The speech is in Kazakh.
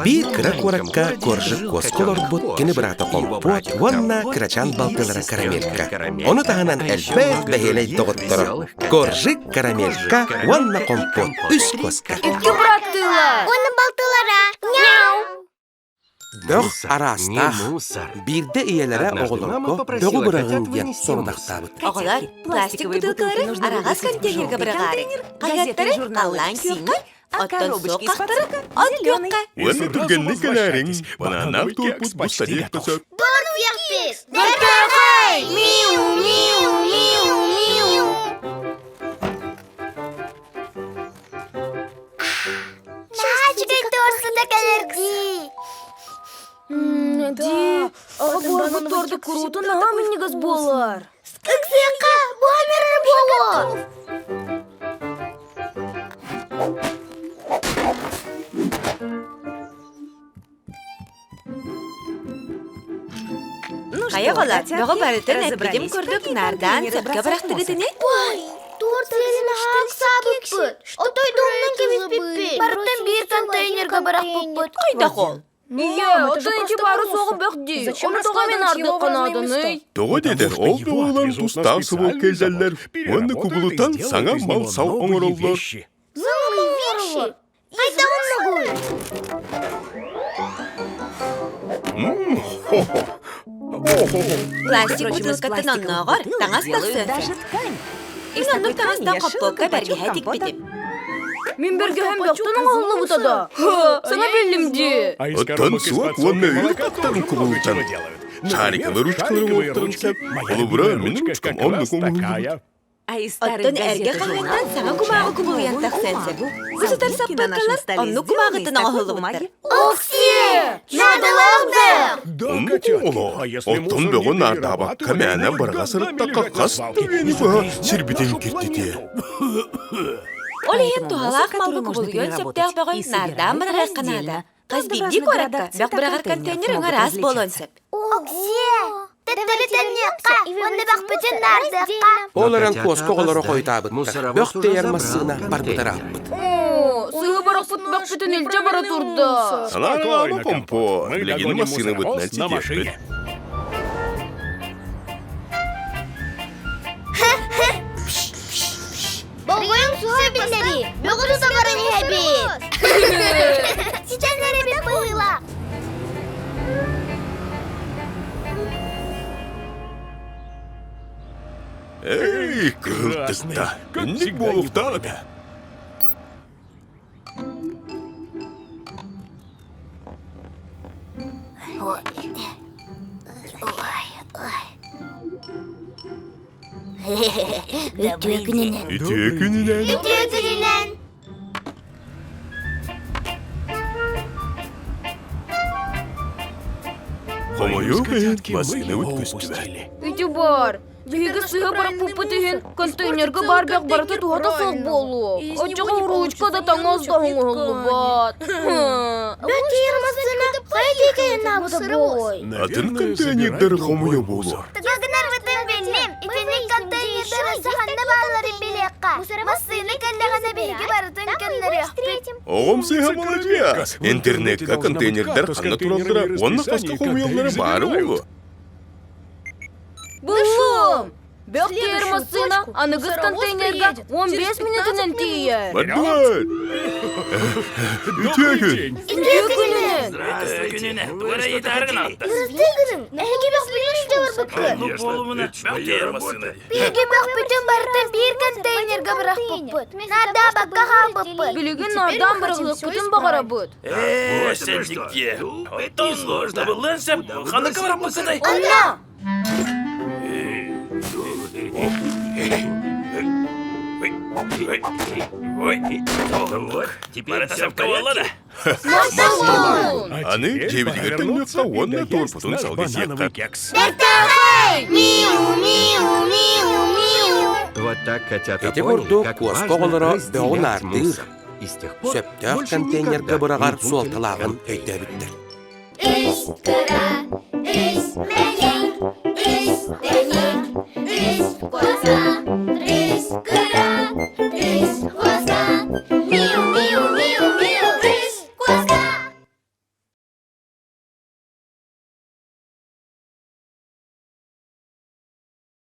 Bir kıra korakka korjik koskolor but kini birata kompot, wanna kırachan baltılara karamelka. Onu tahanan elbet beheley doğutturur. Korjik karamelka, wanna kompot, üç koska. İki bıraktılar. Onu baltılara. Nyau. Dög arasta bir de iyelere oğulurdu, dögü bırağın diyen sonudaktabıt. Oğular, plastik butulkaları arağaz konteynerga bıragar. Kayatları kallan kiyokka, ottan soğuk kaktırıp, ot yokka. Onu turgenli kanaring, bana nam turput bu sadiyek tasar. Dört yakpis. Derkay. Miu, miu, miu, miu. Çağçık dorsu da kalırdı. Ди, агор торды круто, намыннигаз болар. Иксиякка bu hamerer bolu. Каяғалар, бөгі барытын әпкедем көрдік, нардан сәпке барақты гітіне? Ой, тортлерін хақ сабып бұд. Отой домның кеміз біппі. Барыттан bir контейнерға барақ бұд. Қайда қол? Отын бары соғы бөқді. Оны тоғамен арды қанадыны. Тоғы дедер, ол доғылан тустан сұбыл кезелер. Оны күбілутан саңа мал сау оңыроллар. Зыңы веші. Қайда оны ғой? Пластик бутылкатын оннағыр, таңас тақсы. Инандық таңастан қаппылқа бәрге хәдік бітіп. Мен берге hem бөқтінің ғалны бұтада. Саңа белімді. Оттан суак оны үйріктаттарын күбілутан. Шарикалы ручкаларын оқтырын сәп, олы бұра мен ручкам онны көңілді. Оттан әрге қағаттан саңа күмағы күбілген тақсәнсі. Бұсытар саппаққалар, онны күмағытын ағылы бұттар. Окси! Надылығды! Оттан бөғі нардабақ кәмәні барға сырыттаққа қасты веніпі сербетен кертеті. Ол ен туғалақ малғы күбілген сөптәқ бөғін нардан бірағар қанада. Қаз бейді көрәкка, бәқ бірағар контейнер өңір аз болын сөп. Окси! Тәттілі тәннеққа, онды бақ бүтін нардыққа. Оларан kosko olara koytabıttır. Bökte yarmasına barbıdarabıt. Суы барақ бұт бәқ бүтін елче бара тұрды. Ана қағаны компо, білегені масыны бұтнал тетеппіл. Boğuyum suha binleri. Böğürü de varın hebit. Çiçenlere bir bıyla. Эй, кылтықта, күндік болуқтады. Ütüye gününen. Ütüye gününen. Ütüye gününen. Қомайы бәйін басыны өткістібәл. Үті бар. Бігі сұйы барақ бұппы теген контейнерге бар бәқ бараты туғата соқ болу. Очығы ручкада таңазда ғыңғылы бат. Бәк ермасына қайды екенін абыды бой. Атын контейнердері қомайы болар. Ягынар бұтын бәлім. Итінік контейнердері сақанды бағалары білеққа. Масыны кәлләғана бәйгі барытын кәлләрі әқпет. Оғым сыйға молодия. Интернетка контейнердер қанна тұралдыра, оны қасқа қомайылары бары олу. Бұлым! Бәқ термосына анығыз контейнерға 15 минутынан тейер. Бәдбәт! Ütüye gün. Үті күнінен. Здравствуй, күніне. Туғара еті арғын атты. Үрді күнің. Әйге бәқ білін үште бар бұппы. Ну, болуына бәқ ермасыны. Бейге бәқ бүтін барытын бір контейнерға бірақ бұппы. Нарда баққа ға бұппы. Білеген нардан бірғылық күтін бағара бұд. Сәлдікке. Оттан сложда бұлын сәп, қаны қаварап бұқсадай. Анна! Теперь все в кавалада. Аны жебедігердің өтқа онна торпытын салғы сетқа. Дәртәғай! Миу, миу, миу, миу. Вот так котята Эти поняли, бурду как kosko важно olara разделять böğünardır. мусор. И с тех пор Söptök больше konteynerga никогда bıragar не sual будут talağın делать öydebittir. Iskara, ismenik, istenik, iskoza, iskara.